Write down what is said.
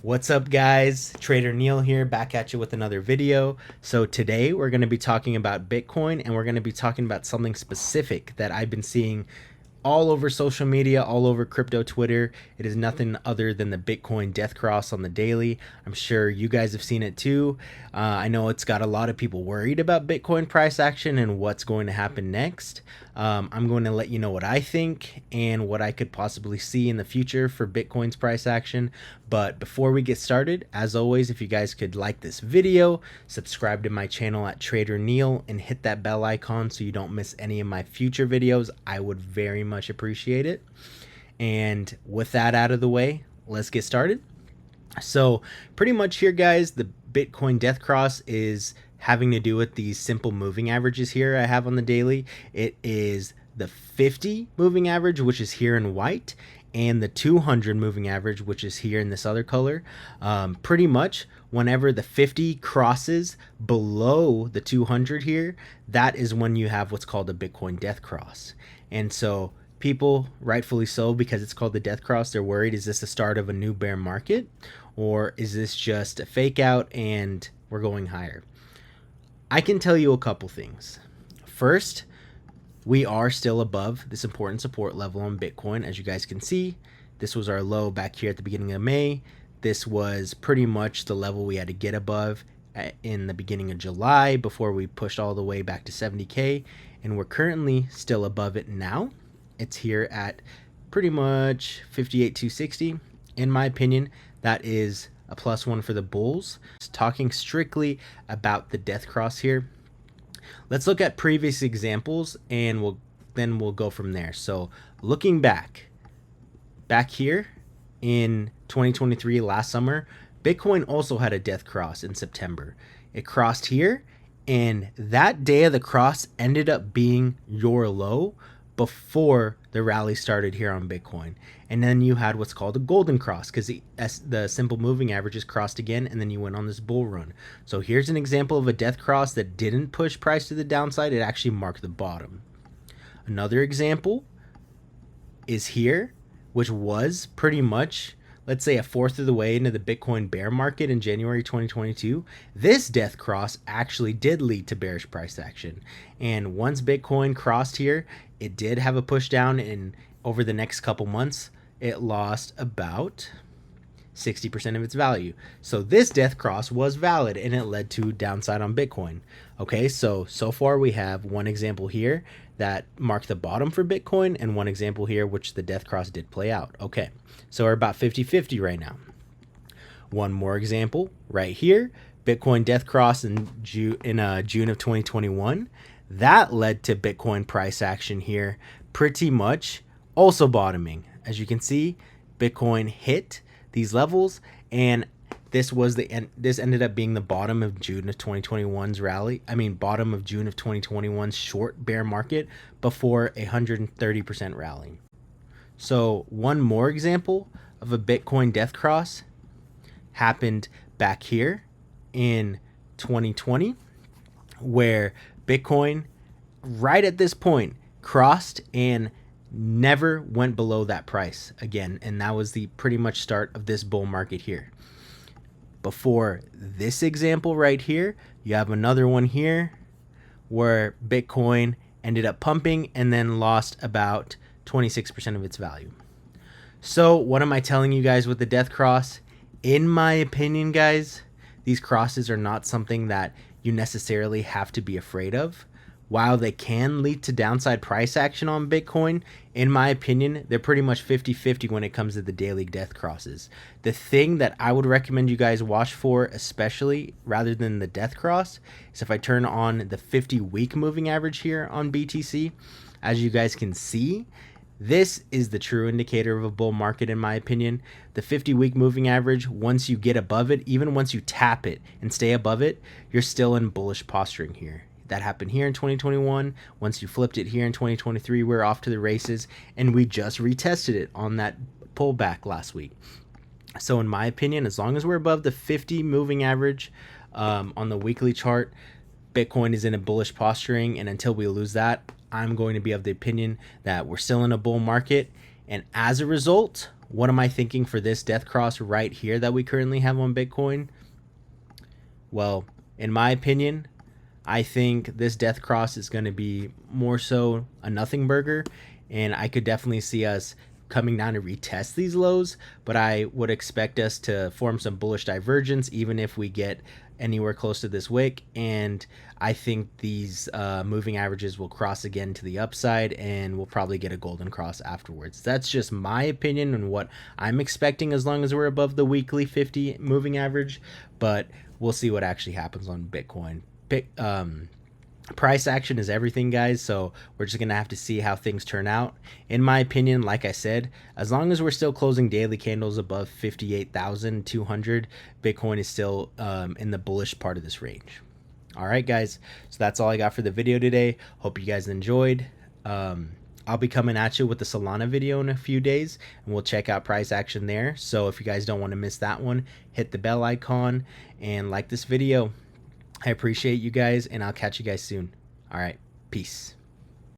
What's up, guys? Trader Neil here, back at you with another video. So today we're going to be talking about Bitcoin, and we're going to be talking about something specific that I've been seeing all over social media, all over crypto Twitter. It is nothing other than the Bitcoin death cross on the daily. I'm sure you guys have seen it too. I know it's got a lot of people worried about Bitcoin price action and what's going to happen next. I'm going to let you know what I think and what I could possibly see in the future for Bitcoin's price action. But before we get started, as always, if you guys could like this video, subscribe to my channel at Trader Neil, and hit that bell icon so you don't miss any of my future videos, I would very much appreciate it. And with that out of the way, let's get started. So pretty much here, guys, the Bitcoin death cross is having to do with these simple moving averages here I have on the daily. It is the 50 moving average, which is here in white, and the 200 moving average, which is here in this other color. Pretty much whenever the 50 crosses below the 200 here, that is when you have what's called a Bitcoin death cross. And so people, rightfully so, because it's called the death cross, they're worried, is this the start of a new bear market, or is this just a fake out and we're going higher? I can tell you a couple things. First, we are still above this important support level on Bitcoin. As you guys can see, this was our low back here at the beginning of May. This was pretty much the level we had to get above in the beginning of July before we pushed all the way back to 70K, and we're currently still above it now. It's here at pretty much 58,260. In my opinion, that is a +1 for the bulls. Talking strictly about the death cross here, let's look at previous examples and we'll go from there. So looking back here in 2023, last summer, Bitcoin also had a death cross in September. It crossed here, and that day of the cross ended up being your low before the rally started here on Bitcoin. And then you had what's called a golden cross, because the simple moving averages crossed again, and then you went on this bull run. So here's an example of a death cross that didn't push price to the downside. It actually marked the bottom. Another example is here, which was pretty much, let's say, a fourth of the way into the Bitcoin bear market in January 2022. This death cross actually did lead to bearish price action. And once Bitcoin crossed here, it did have a push down, and over the next couple months, it lost about 60% of its value. So this death cross was valid, and it led to downside on Bitcoin. Okay, so far we have one example here that marked the bottom for Bitcoin, and one example here which the death cross did play out. Okay, so we're about 50-50 right now. One more example right here, Bitcoin death cross in June of 2021. That led to Bitcoin price action here, pretty much also bottoming. As you can see, Bitcoin hit these levels, and this ended up being the bottom of June of 2021's rally. Bottom of June of 2021's short bear market before a 130% rally. So one more example of a Bitcoin death cross happened back here in 2020, where Bitcoin right at this point crossed and never went below that price again, and that was the pretty much start of this bull market here. Before this example right here, you have another one here where Bitcoin ended up pumping and then lost about 26% of its value. So what am I telling you guys with the death cross? In my opinion, guys, these crosses are not something that you necessarily have to be afraid of. While they can lead to downside price action on Bitcoin, in my opinion, they're pretty much 50-50 when it comes to the daily death crosses. The thing that I would recommend you guys watch for, especially rather than the death cross, is if I turn on the 50-week moving average here on BTC. As you guys can see, this is the true indicator of a bull market, in my opinion. The 50-week moving average, once you get above it, even once you tap it and stay above it, you're still in bullish posturing here. That happened here in 2021. Once you flipped it here in 2023, we're off to the races, and we just retested it on that pullback last week. So in my opinion, as long as we're above the 50 moving average on the weekly chart, Bitcoin is in a bullish posturing, and until we lose that, I'm going to be of the opinion that we're still in a bull market, and as a result, What am I thinking for this death cross right here that we currently have on Bitcoin? Well, in my opinion, I think this death cross is going to be more so a nothing burger, and I could definitely see us coming down to retest these lows, but I would expect us to form some bullish divergence even if we get anywhere close to this wick, and I think these moving averages will cross again to the upside, and we'll probably get a golden cross afterwards. That's just my opinion and what I'm expecting as long as we're above the weekly 50 moving average, but we'll see what actually happens on Bitcoin. Price action is everything, guys, so we're just gonna have to see how things turn out. In my opinion, like I said, as long as we're still closing daily candles above 58,200, Bitcoin is still in the bullish part of this range. All right, guys, so that's all I got for the video today. Hope you guys enjoyed. I'll be coming at you with the Solana video in a few days, and we'll check out price action there. So if you guys don't want to miss that one, hit the bell icon and like this video. I appreciate you guys, and I'll catch you guys soon. All right, peace.